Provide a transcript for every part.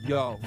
Yo.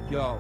Yo.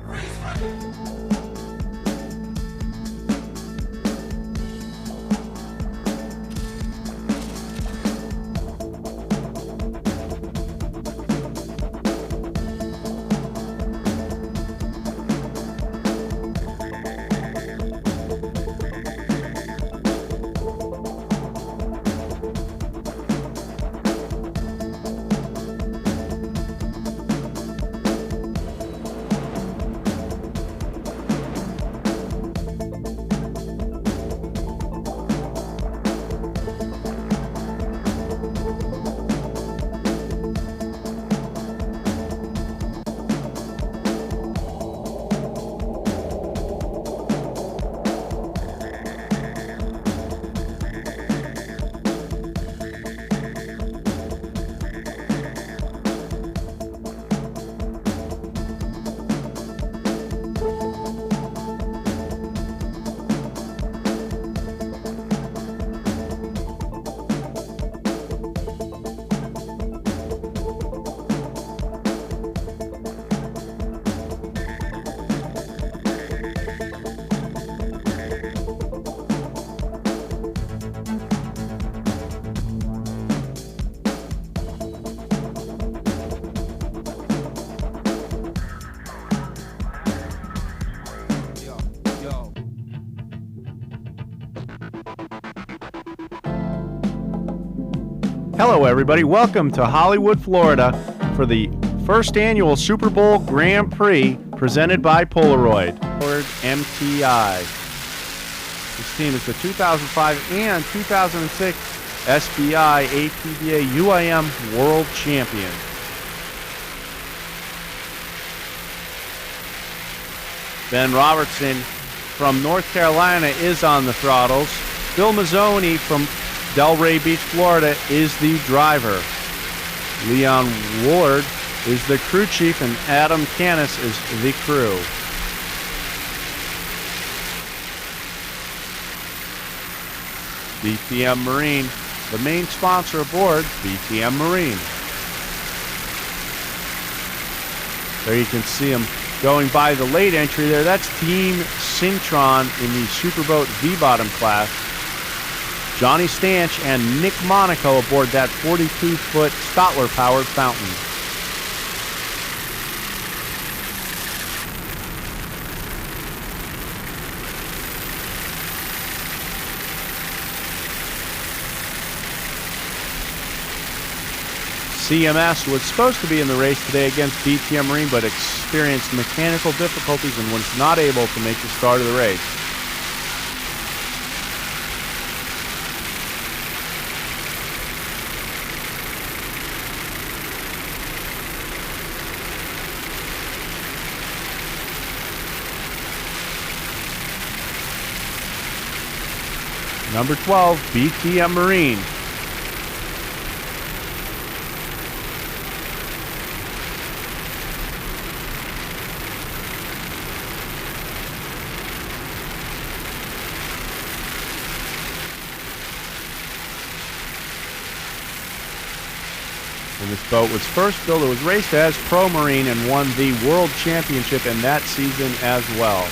Hello, everybody. Welcome to Hollywood, Florida for the first annual Super Bowl Grand Prix presented by Polaroid, MTI. This team is the 2005 and 2006 SBI APBA UIM World Champion. Ben Robertson from North Carolina is on the throttles. Phil Mazzoni from Delray Beach, Florida is the driver. Leon Ward is the crew chief and Adam Canis is the crew. BTM Marine, the main sponsor aboard BTM Marine. There you can see them going by the late entry there. That's Team Syntron in the Superboat V-Bottom class. Johnny Stanch and Nick Monaco aboard that 42-foot Stotler-powered fountain. CMS was supposed to be in the race today against BTM Marine, but experienced mechanical difficulties and was not able to make the start of the race. Number 12, BTM Marine. And this boat was first built, it was raced as Pro Marine and won the World Championship in that season as well.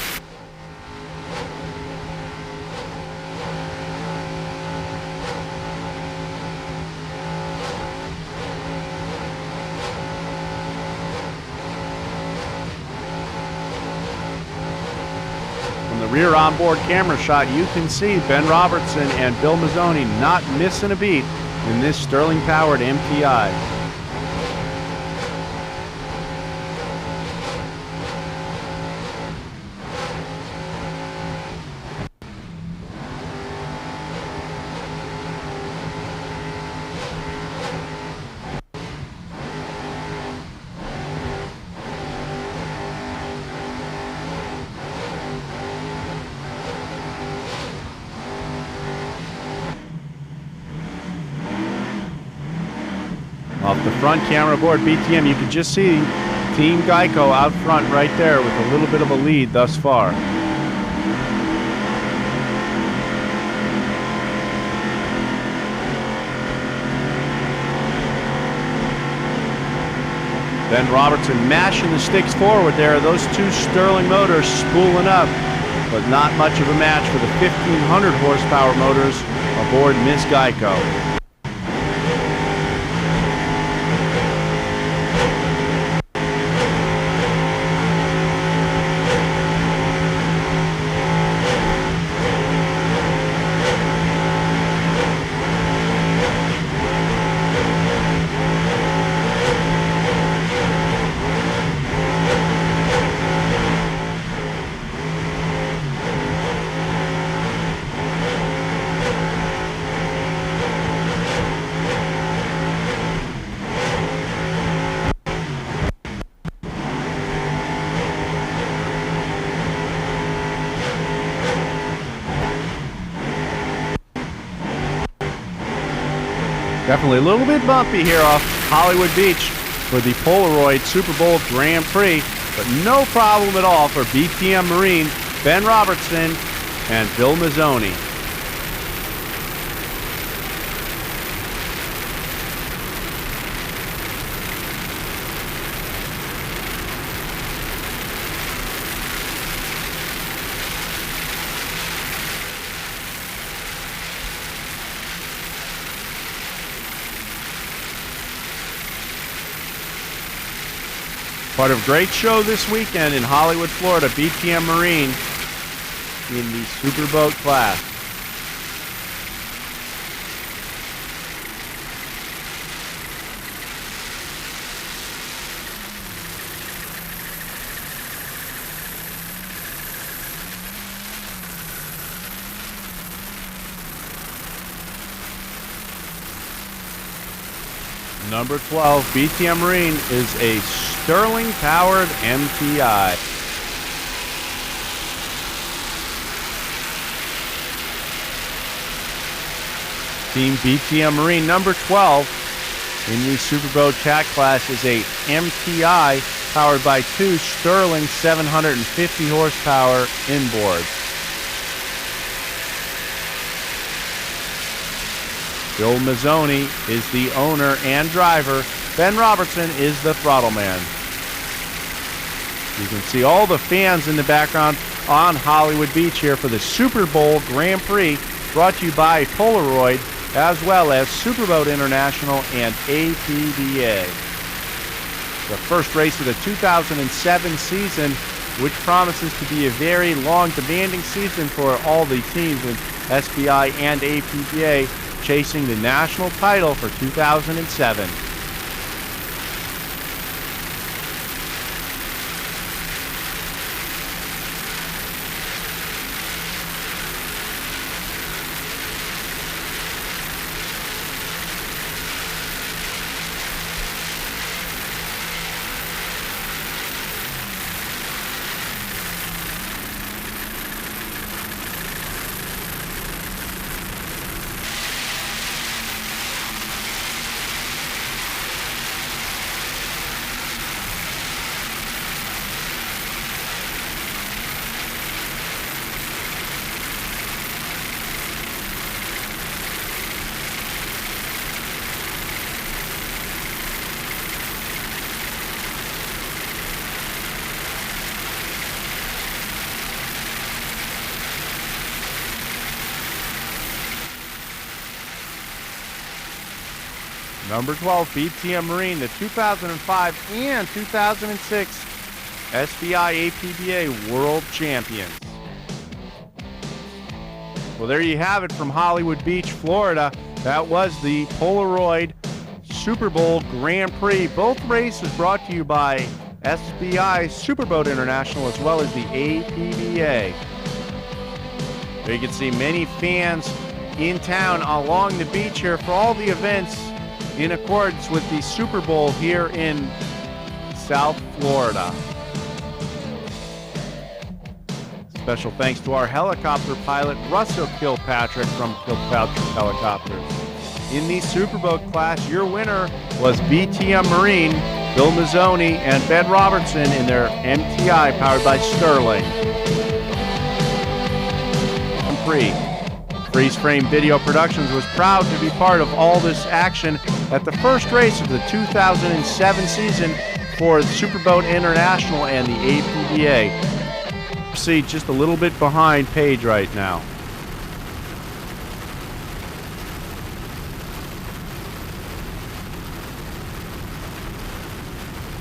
From the rear onboard camera shot, you can see Ben Robertson and Bill Mazzoni not missing a beat in this Sterling-powered MTI. Off the front camera aboard BTM, you can just see Team Geico out front right there with a little bit of a lead thus far. Ben Robertson mashing the sticks forward there. Those two Sterling motors spooling up, but not much of a match for the 1,500 horsepower motors aboard Miss Geico. Definitely a little bit bumpy here off Hollywood Beach for the Polaroid Super Bowl Grand Prix, but no problem at all for BTM Marine, Ben Robertson, and Bill Mazzoni. Part of a great show this weekend in Hollywood, Florida, BTM Marine in the Superboat class. Number 12, BTM Marine, is a Sterling-powered MTI. Team BTM Marine, number 12, in the Superboat Cat class is a MTI powered by two Sterling 750 horsepower inboards. Bill Mazzoni is the owner and driver. Ben Robertson is the throttle man. You can see all the fans in the background on Hollywood Beach here for the Super Bowl Grand Prix, brought to you by Polaroid, as well as Superboat International and APBA. The first race of the 2007 season, which promises to be a very long, demanding season for all the teams in SBI and APBA, chasing the national title for 2007. Number 12, BTM Marine, the 2005 and 2006 SBI APBA World Champions. Well, there you have it from Hollywood Beach, Florida. That was the Polaroid Super Bowl Grand Prix. Both races brought to you by SBI Superboat International as well as the APBA. There you can see many fans in town along the beach here for all the events in accordance with the Super Bowl here in South Florida. Special thanks to our helicopter pilot, Russell Kilpatrick from Kilpatrick Helicopters. In the Superboat class, your winner was BTM Marine, Bill Mazzoni, and Ben Robertson in their MTI powered by Sterling. Freeze Frame Video Productions was proud to be part of all this action at the first race of the 2007 season for Superboat International and the APBA. See, just a little bit behind Paige right now.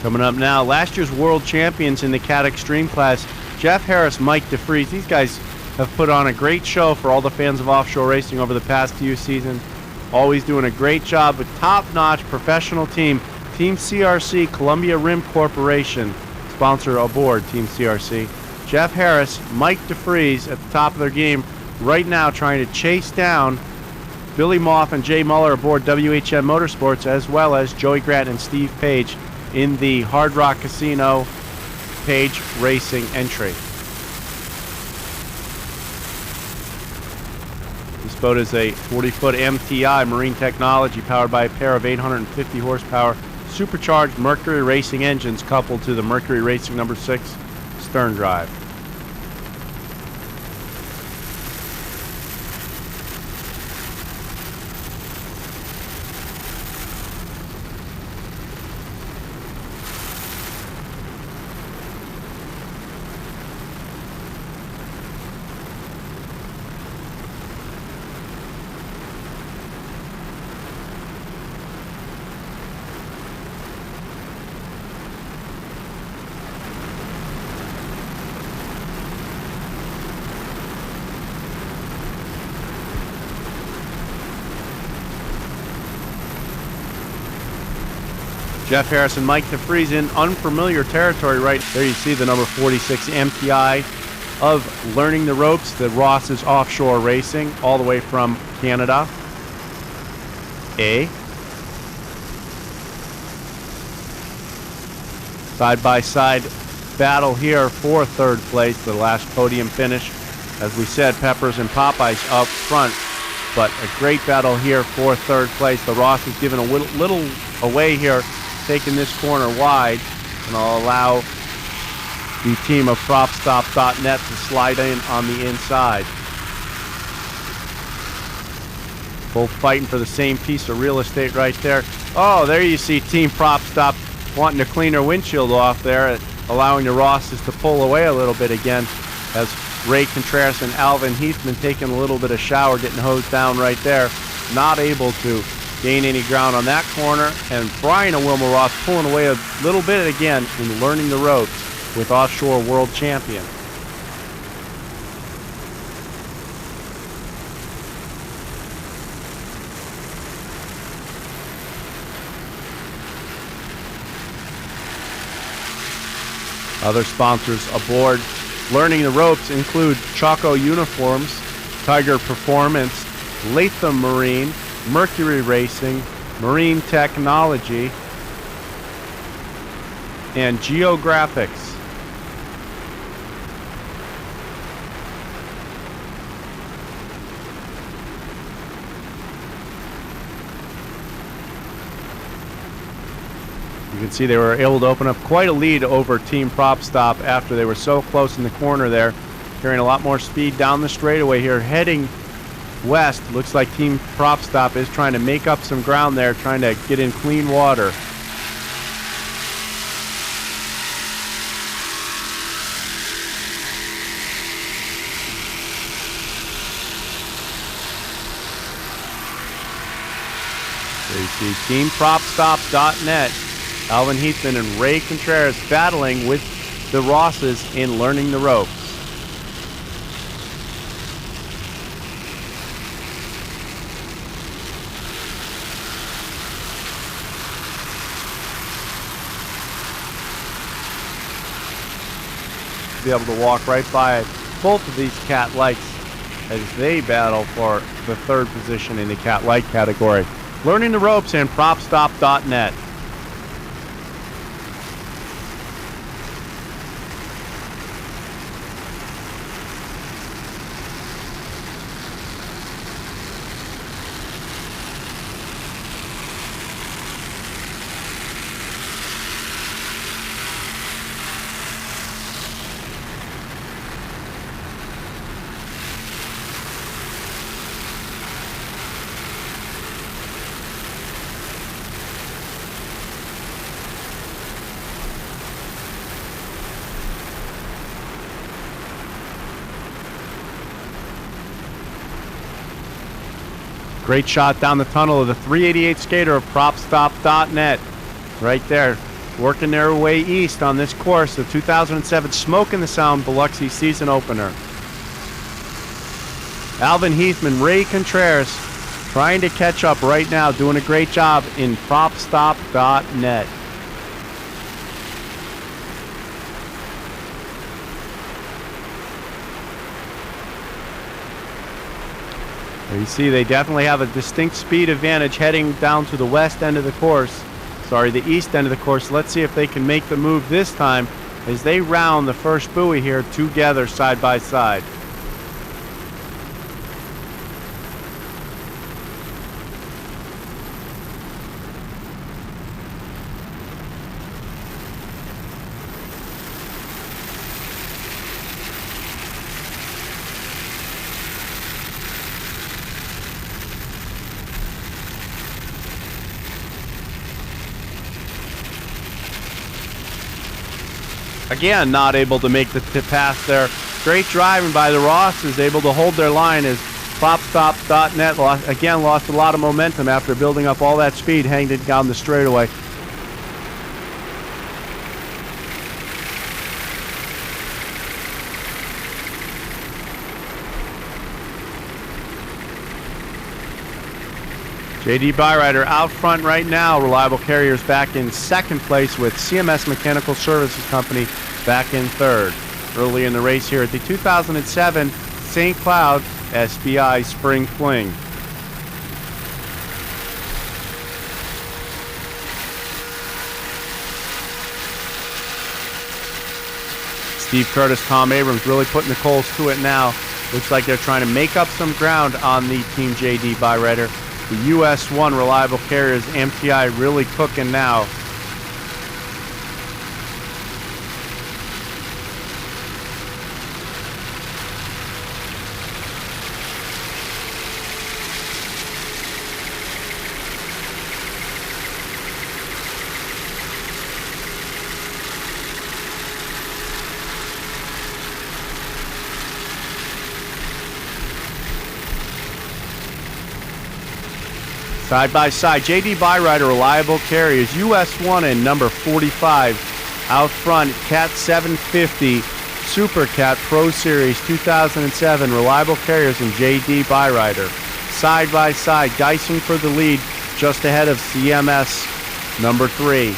Coming up now, last year's world champions in the Cat Extreme class, Jeff Harris, Mike DeFries. These guys have put on a great show for all the fans of offshore racing over the past few seasons. Always doing a great job with top-notch professional team, Team CRC, Columbia Rim Corporation, sponsor aboard Team CRC. Jeff Harris, Mike DeFries at the top of their game right now trying to chase down Billy Moff and Jay Muller aboard WHM Motorsports, as well as Joey Grant and Steve Page in the Hard Rock Casino Page Racing entry. This boat is a 40-foot MTI marine technology powered by a pair of 850 horsepower supercharged Mercury Racing engines coupled to the Mercury Racing number 6 stern drive. Jeff Harris and Mike DeFries in unfamiliar territory right there. You see the number 46 MTI of Learning the Ropes, the Ross's Offshore Racing, all the way from Canada. Side-by-side battle here for third place, the last podium finish. As we said, Peppers and Popeyes up front, but a great battle here for third place. The Ross is giving a little away here, taking this corner wide, and I'll allow the team of PropStop.net to slide in on the inside. Both fighting for the same piece of real estate right there. Oh, there you see Team PropStop wanting to clean their windshield off there, allowing the Rosses to pull away a little bit again, as Ray Contreras and Alvin Heathman taking a little bit of shower, getting hosed down right there, not able to gain any ground on that corner, and Brian and Wilma Ross pulling away a little bit again in Learning the Ropes with Offshore World Champion. Other sponsors aboard Learning the Ropes include Choco Uniforms, Tiger Performance, Latham Marine, Mercury Racing, Marine Technology, and Geographics. You can see they were able to open up quite a lead over Team PropStop after they were so close in the corner there, carrying a lot more speed down the straightaway here, heading west. Looks like Team PropStop is trying to make up some ground there, trying to get in clean water. You see TeamPropStop.net, Alvin Heathman and Ray Contreras battling with the Rosses in learning the ropes. Be able to walk right by both of these cat lights as they battle for the third position in the cat light category. Learning the ropes and PropStop.net. Great shot down the tunnel of the 388 skater of PropStop.net. Right there, working their way east on this course, the 2007 Smoke in the Sound Biloxi season opener. Alvin Heathman, Ray Contreras, trying to catch up right now, doing a great job in PropStop.net. You see they definitely have a distinct speed advantage heading down to the west end of the course. The east end of the course. Let's see if they can make the move this time as they round the first buoy here together side by side. Again, not able to make the pass there. Great driving by the Rosses, able to hold their line as PropStop.net lost a lot of momentum after building up all that speed hanging down the straightaway. J.D. Byrider out front right now. Reliable Carriers back in second place with CMS Mechanical Services Company back in third. Early in the race here at the 2007 St. Cloud SBI Spring Fling. Steve Curtis, Tom Abrams really putting the coals to it now. Looks like they're trying to make up some ground on the Team J.D. Byrider. The US 1 Reliable Carriers MTI really cooking now. Side by side, J.D. Byrider, Reliable Carriers, US 1 and number 45. Out front, Cat 750, Super Cat Pro Series 2007, Reliable Carriers and J.D. Byrider. Side by side, dicing for the lead, just ahead of CMS number 3.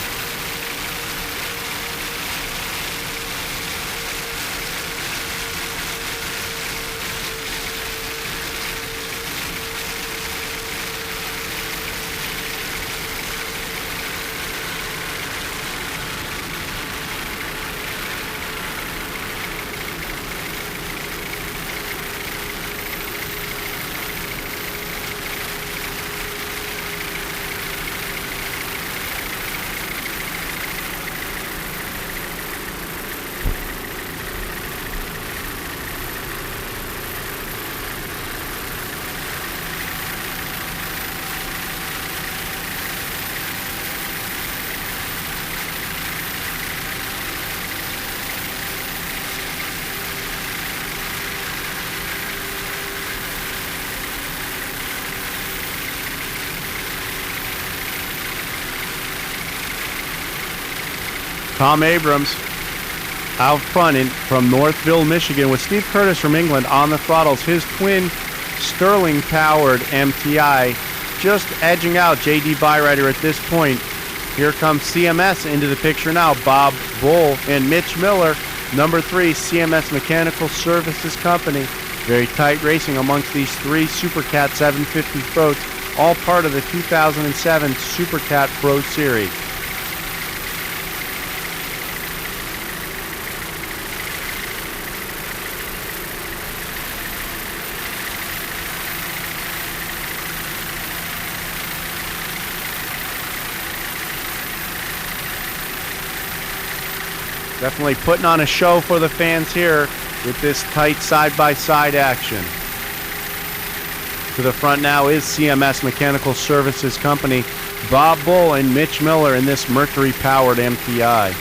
Tom Abrams out front from Northville, Michigan, with Steve Curtis from England on the throttles. His twin Sterling-powered MTI just edging out J.D. Byrider at this point. Here comes CMS into the picture now. Bob Bull and Mitch Miller, number 3, CMS Mechanical Services Company. Very tight racing amongst these 3 Supercat 750 boats, all part of the 2007 Supercat Pro Series. Definitely putting on a show for the fans here with this tight side-by-side action. To the front now is CMS Mechanical Services Company, Bob Bull and Mitch Miller in this Mercury-powered MTI.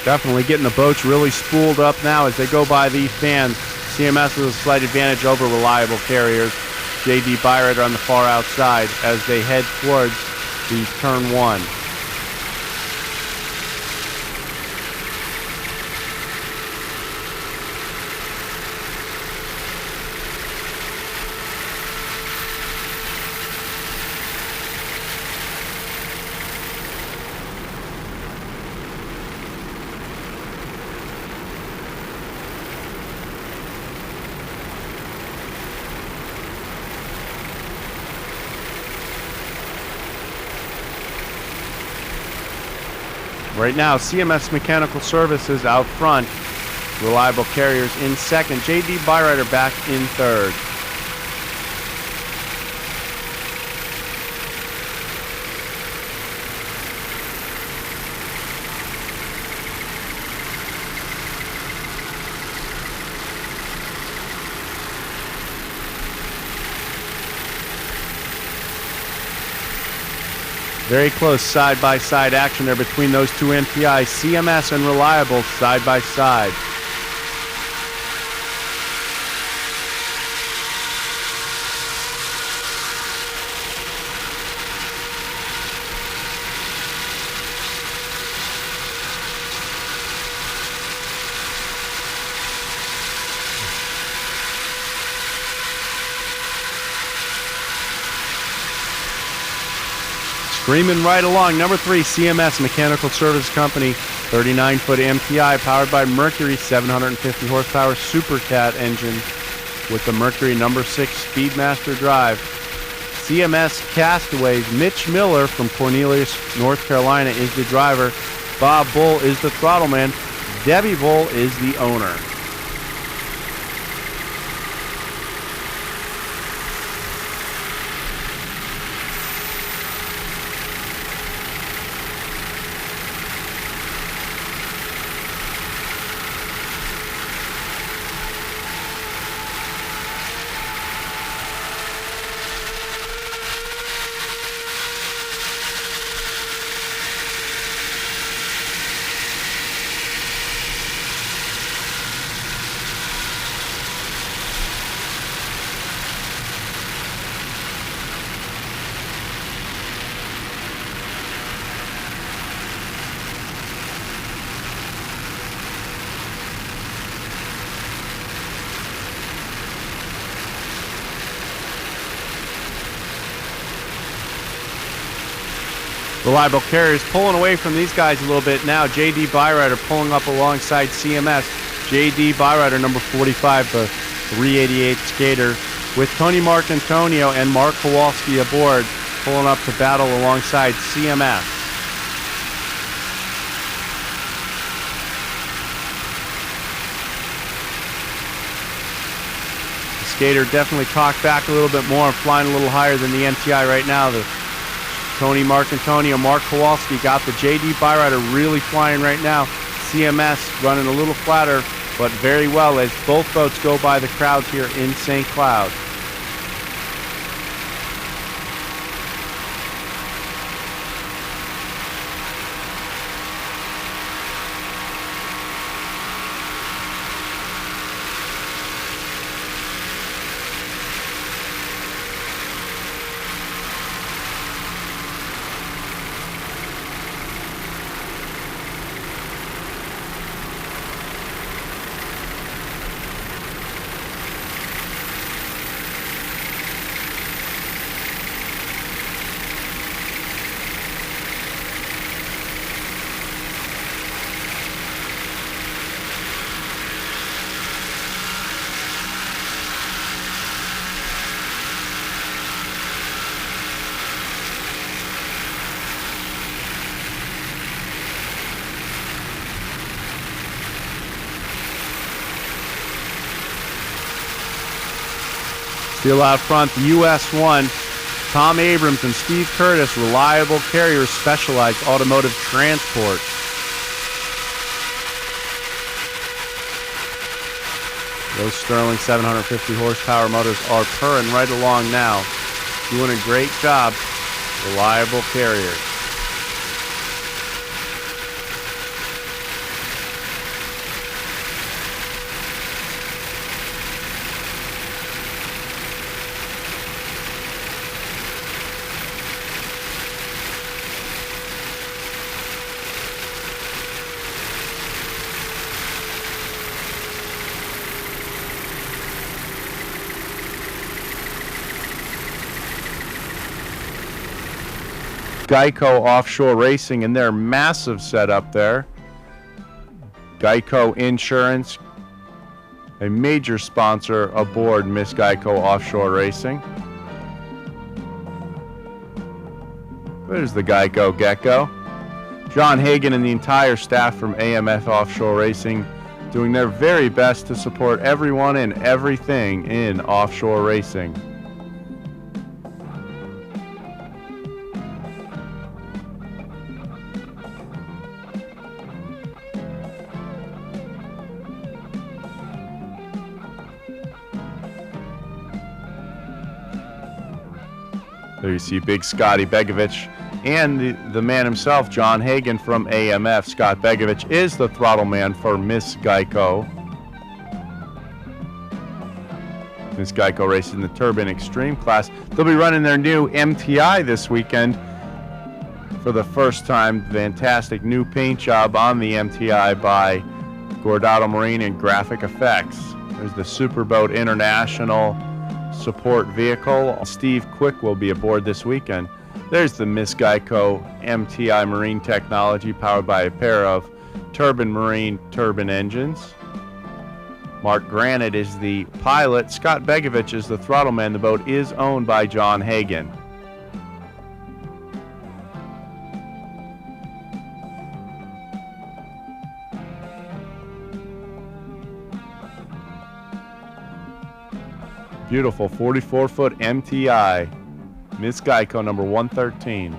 Definitely getting the boats really spooled up now as they go by these fans. CMS with a slight advantage over reliable carriers. J.D. Byrider on the far outside as they head towards the turn 1. Right now, CMS Mechanical Services out front. Reliable carriers in second. J.D. Byrider back in third. Very close side-by-side action there between those 2 MTIs, CMS and Reliable side-by-side. Screaming right along, number 3, CMS Mechanical Service Company, 39-foot MTI powered by Mercury 750 horsepower Supercat engine with the Mercury number 6 Speedmaster drive. CMS Castaways, Mitch Miller from Cornelius, North Carolina is the driver. Bob Bull is the throttle man. Debbie Bull is the owner. Reliable carriers pulling away from these guys a little bit now. J.D. Byrider pulling up alongside CMS. J.D. Byrider, number 45, the 388 skater, with Tony Marcantonio and Mark Kowalski aboard, pulling up to battle alongside CMS. The skater definitely cocked back a little bit more, flying a little higher than the MTI right now. The Tony Marcantonio, Mark Kowalski got the JD Byrider really flying right now. CMS running a little flatter, but very well as both boats go by the crowds here in St. Cloud. Still out front, the US 1, Tom Abrams and Steve Curtis, reliable carriers, specialized automotive transport. Those Sterling 750 horsepower motors are purring right along now. Doing a great job. Reliable carriers. Geico Offshore Racing and their massive setup there. Geico Insurance, a major sponsor aboard Miss Geico Offshore Racing. There's the Geico Gecko. John Hagan and the entire staff from AMF Offshore Racing doing their very best to support everyone and everything in offshore racing. There you see Big Scotty Begovich and the man himself, John Hagan from AMF. Scott Begovich is the throttle man for Miss Geico. Miss Geico races in the Turbine Extreme class. They'll be running their new MTI this weekend for the first time. Fantastic new paint job on the MTI by Gordado Marine and Graphic Effects. There's the Superboat International support vehicle. Steve Quick will be aboard this weekend. There's the Miss Geico MTI Marine technology powered by a pair of Turbine Marine turbine engines. Mark Granite is the pilot. Scott Begovich is the throttle man. The boat is owned by John Hagan. Beautiful 44-foot MTI, Miss Geico number 113.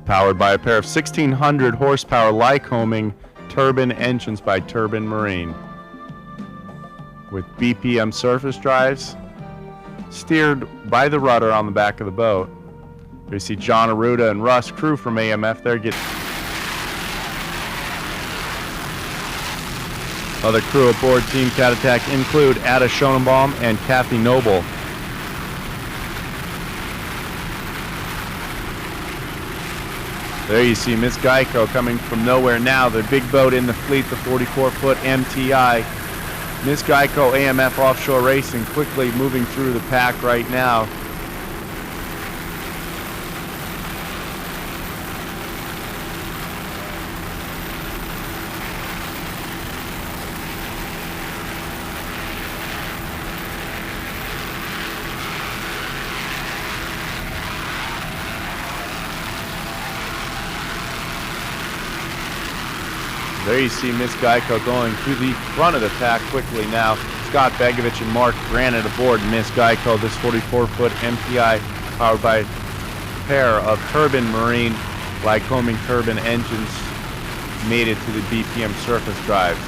Powered by a pair of 1600 horsepower Lycoming turbine engines by Turbine Marine. With BPM surface drives, steered by the rudder on the back of the boat. There you see John Aruda and Russ Crew from AMF there. Other crew aboard Team Cat Attack include Ada Schonenbaum and Kathy Noble. There you see Miss Geico coming from nowhere now, the big boat in the fleet, the 44-foot MTI. Miss Geico AMF Offshore Racing quickly moving through the pack right now. There you see Miss Geico going to the front of the pack quickly now. Scott Begovich and Mark Granite aboard Miss Geico, this 44-foot MPI powered by a pair of turbine marine Lycoming turbine engines made it to the BPM surface drives.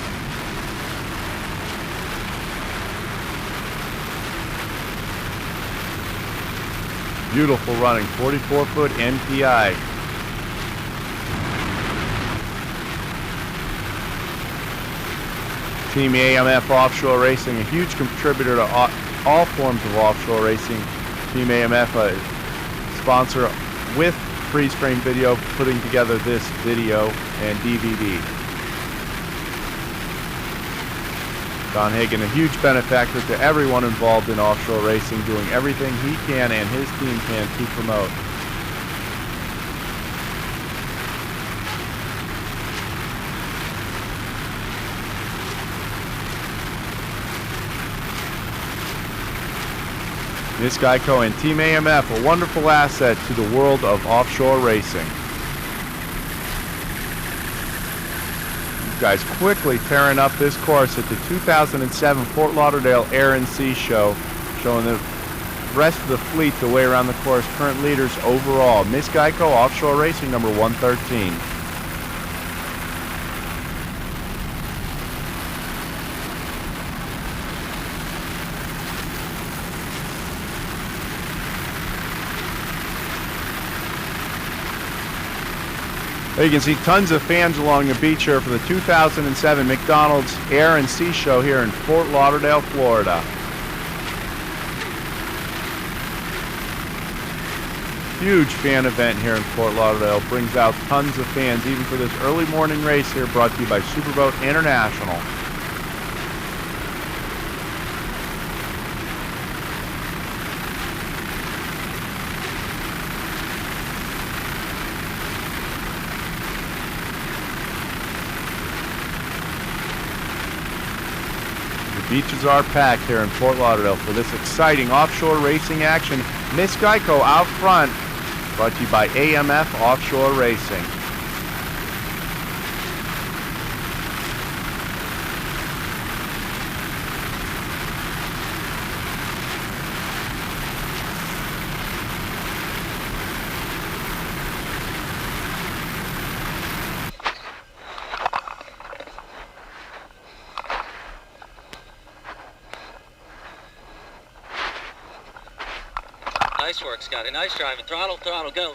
Beautiful running, 44-foot MPI. Team AMF Offshore Racing, a huge contributor to all forms of offshore racing. Team AMF, a sponsor with Freeze Frame Video, putting together this video and DVD. Don Hagen, a huge benefactor to everyone involved in offshore racing, doing everything he can and his team can to promote. Miss Geico and Team AMF, a wonderful asset to the world of offshore racing. You guys quickly tearing up this course at the 2007 Fort Lauderdale Air and Sea Show, showing the rest of the fleet the way around the course. Current leaders overall, Miss Geico Offshore Racing, number 113. You can see tons of fans along the beach here for the 2007 McDonald's Air and Sea Show here in Fort Lauderdale, Florida. Huge fan event here in Fort Lauderdale. Brings out tons of fans even for this early morning race here, brought to you by Superboat International. Beaches are packed here in Fort Lauderdale for this exciting offshore racing action. Miss Geico out front, brought to you by AMF Offshore Racing. Nice work, Scotty. Nice driving. Throttle, throttle, go.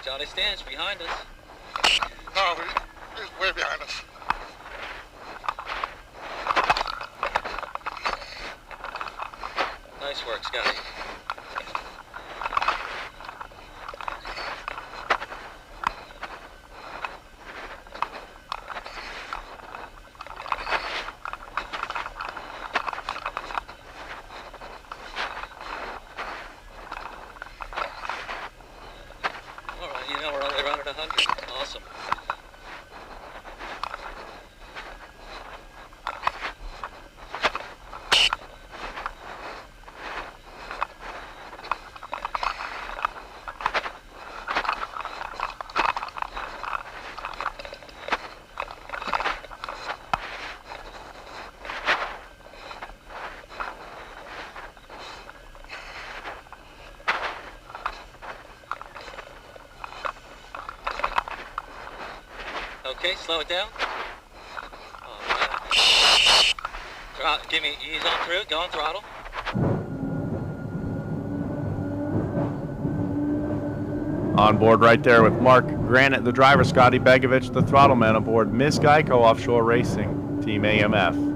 Johnny Stance behind us. No, he's way behind us. Nice work, Scotty. You know, we're only running 100. Awesome. Okay, slow it down. Give me, ease on through, go on throttle. On board right there with Mark Granite, the driver, Scotty Begovich, the throttle man aboard Miss Geico Offshore Racing, Team AMF.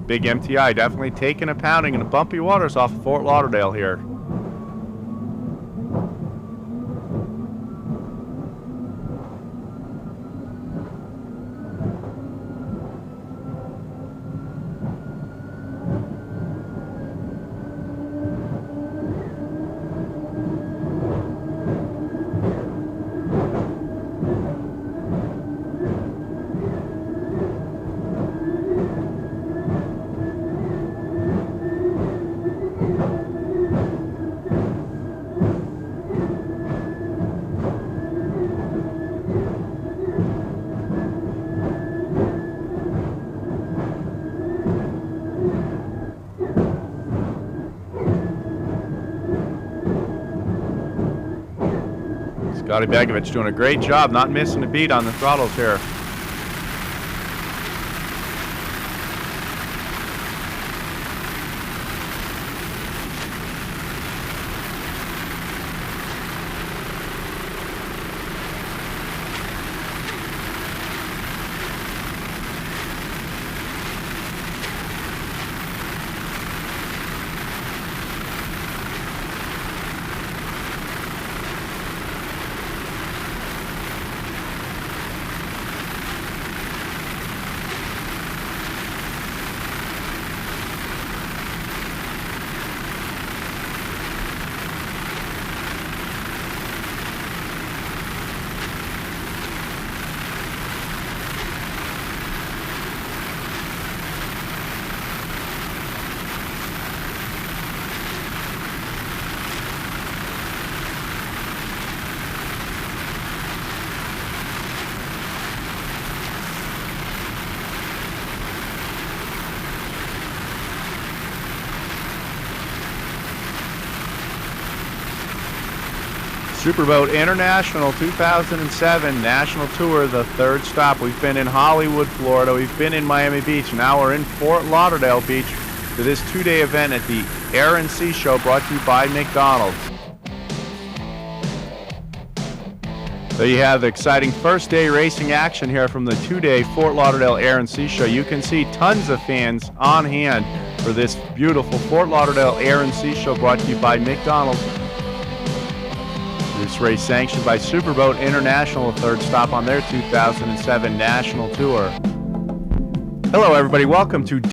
Big MTI definitely taking a pounding in the bumpy waters off of Fort Lauderdale here. Scotty Begovic doing a great job, not missing a beat on the throttles here. Superboat International 2007 National Tour, the third stop. We've been in Hollywood, Florida. We've been in Miami Beach. Now we're in Fort Lauderdale Beach for this two-day event at the Air and Sea Show brought to you by McDonald's. So you have the exciting first day racing action here from the two-day Fort Lauderdale Air and Sea Show. You can see tons of fans on hand for this beautiful Fort Lauderdale Air and Sea Show brought to you by McDonald's. This race sanctioned by Superboat International, a third stop on their 2007 National Tour. Hello everybody, welcome to